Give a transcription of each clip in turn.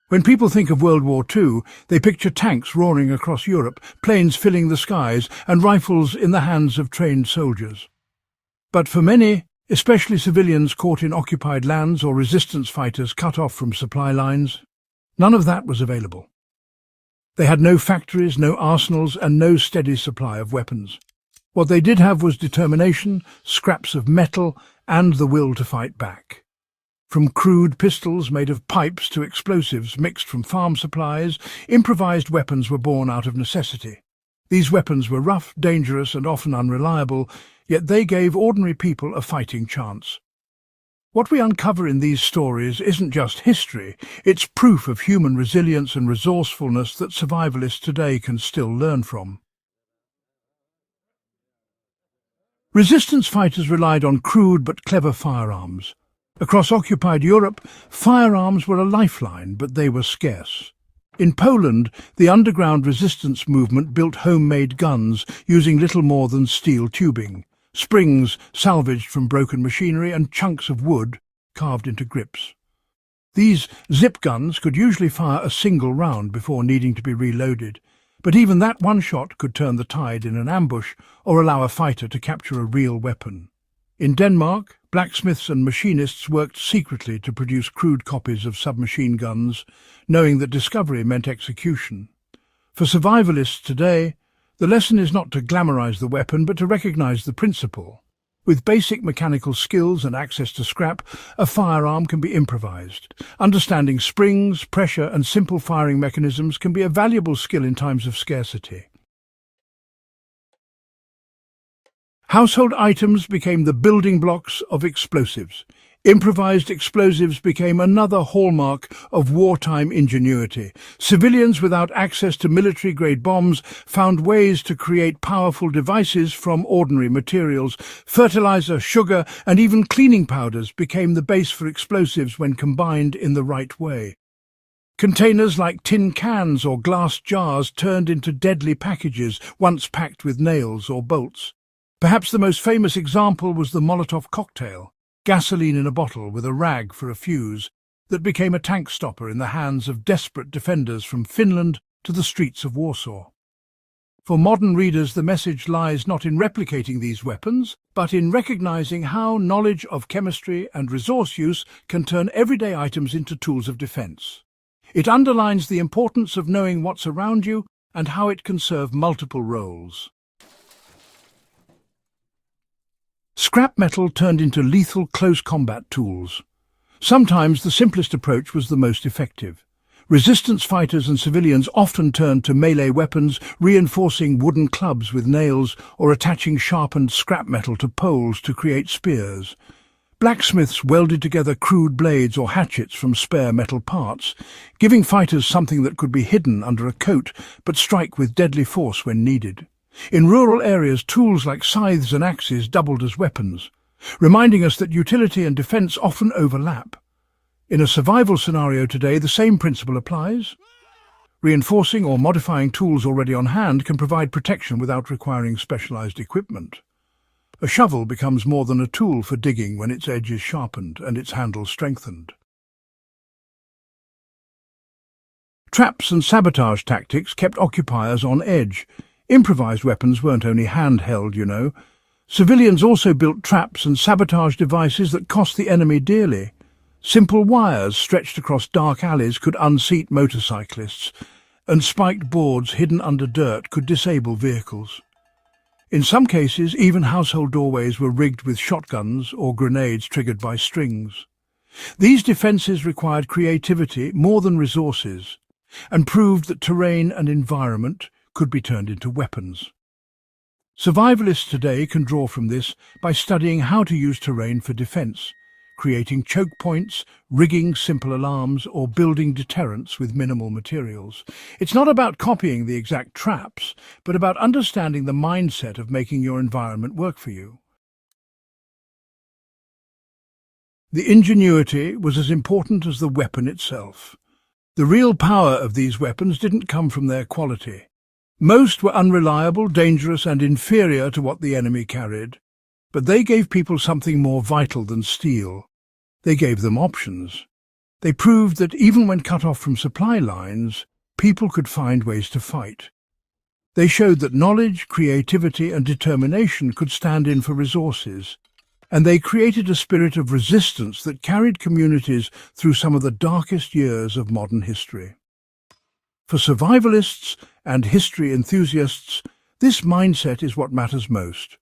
When people think of World War II, they picture tanks roaring across Europe, planes filling the skies, and rifles in the hands of trained soldiers. But for many, especially civilians caught in occupied lands or resistance fighters cut off from supply lines, none of that was available. They had no factories, no arsenals, and no steady supply of weapons. What they did have was determination, scraps of metal, and the will to fight back. From crude pistols made of pipes to explosives mixed from farm supplies, improvised weapons were born out of necessity. These weapons were rough, dangerous, and often unreliable, yet they gave ordinary people a fighting chance. What we uncover in these stories isn't just history, it's proof of human resilience and resourcefulness that survivalists today can still learn from. Resistance fighters relied on crude but clever firearms. Across occupied Europe, firearms were a lifeline, but they were scarce. In Poland, the underground resistance movement built homemade guns using little more than steel tubing, springs salvaged from broken machinery, and chunks of wood carved into grips. These zip guns could usually fire a single round before needing to be reloaded, but even that one shot could turn the tide in an ambush or allow a fighter to capture a real weapon. In Denmark, blacksmiths and machinists worked secretly to produce crude copies of submachine guns, knowing that discovery meant execution. For survivalists today, the lesson is not to glamorize the weapon, but to recognize the principle. With basic mechanical skills and access to scrap, a firearm can be improvised. Understanding springs, pressure, and simple firing mechanisms can be a valuable skill in times of scarcity. Household items became the building blocks of explosives. Improvised explosives became another hallmark of wartime ingenuity. Civilians without access to military-grade bombs found ways to create powerful devices from ordinary materials. Fertilizer, sugar, and even cleaning powders became the base for explosives when combined in the right way. Containers like tin cans or glass jars turned into deadly packages once packed with nails or bolts. Perhaps the most famous example was the Molotov cocktail, gasoline in a bottle with a rag for a fuse, that became a tank stopper in the hands of desperate defenders from Finland to the streets of Warsaw. For modern readers, the message lies not in replicating these weapons, but in recognizing how knowledge of chemistry and resource use can turn everyday items into tools of defense. It underlines the importance of knowing what's around you and how it can serve multiple roles. Scrap metal turned into lethal close combat tools. Sometimes the simplest approach was the most effective. Resistance fighters and civilians often turned to melee weapons, reinforcing wooden clubs with nails or attaching sharpened scrap metal to poles to create spears. Blacksmiths welded together crude blades or hatchets from spare metal parts, giving fighters something that could be hidden under a coat but strike with deadly force when needed. In rural areas, tools like scythes and axes doubled as weapons, reminding us that utility and defense often overlap. In a survival scenario today, the same principle applies. Reinforcing or modifying tools already on hand can provide protection without requiring specialized equipment. A shovel becomes more than a tool for digging when its edge is sharpened and its handle strengthened. Traps and sabotage tactics kept occupiers on edge. Improvised weapons weren't only handheld, you know. Civilians also built traps and sabotage devices that cost the enemy dearly. Simple wires stretched across dark alleys could unseat motorcyclists, and spiked boards hidden under dirt could disable vehicles. In some cases, even household doorways were rigged with shotguns or grenades triggered by strings. These defences required creativity more than resources, and proved that terrain and environment could be turned into weapons. Survivalists today can draw from this by studying how to use terrain for defense, creating choke points, rigging simple alarms, or building deterrents with minimal materials. It's not about copying the exact traps, but about understanding the mindset of making your environment work for you. The ingenuity was as important as the weapon itself. The real power of these weapons didn't come from their quality. Most were unreliable, dangerous, and inferior to what the enemy carried, but they gave people something more vital than steel. They gave them options. They proved that even when cut off from supply lines, people could find ways to fight. They showed that knowledge, creativity and determination could stand in for resources, and they created a spirit of resistance that carried communities through some of the darkest years of modern history. For survivalists and history enthusiasts, this mindset is what matters most.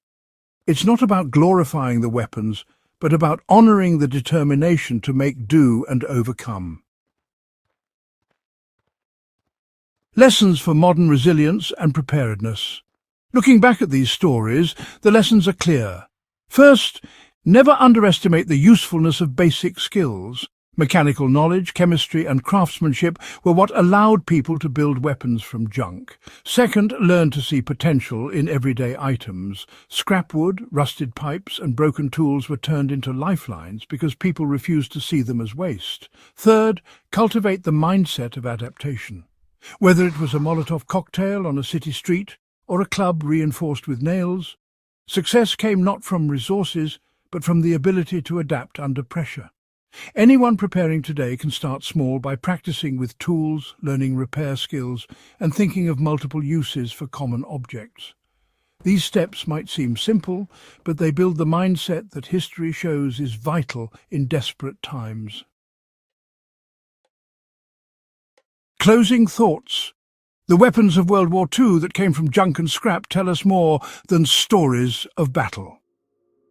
It's not about glorifying the weapons, but about honoring the determination to make do and overcome. Lessons for modern resilience and preparedness. Looking back at these stories, the lessons are clear. First, never underestimate the usefulness of basic skills. Mechanical knowledge, chemistry and craftsmanship were what allowed people to build weapons from junk. Second, learn to see potential in everyday items. Scrap wood, rusted pipes and broken tools were turned into lifelines because people refused to see them as waste. Third, cultivate the mindset of adaptation. Whether it was a Molotov cocktail on a city street or a club reinforced with nails, success came not from resources but from the ability to adapt under pressure. Anyone preparing today can start small by practicing with tools, learning repair skills, and thinking of multiple uses for common objects. These steps might seem simple, but they build the mindset that history shows is vital in desperate times. Closing thoughts. The weapons of World War II that came from junk and scrap tell us more than stories of battle.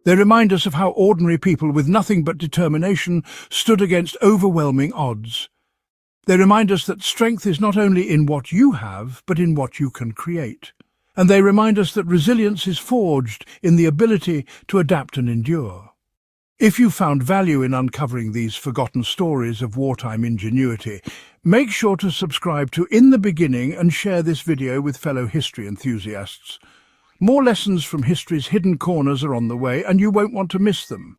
They remind us of how ordinary people with nothing but determination stood against overwhelming odds. They remind us that strength is not only in what you have, but in what you can create. And they remind us that resilience is forged in the ability to adapt and endure. If you found value in uncovering these forgotten stories of wartime ingenuity, make sure to subscribe to In the Beginning and share this video with fellow history enthusiasts. More lessons from history's hidden corners are on the way, and you won't want to miss them.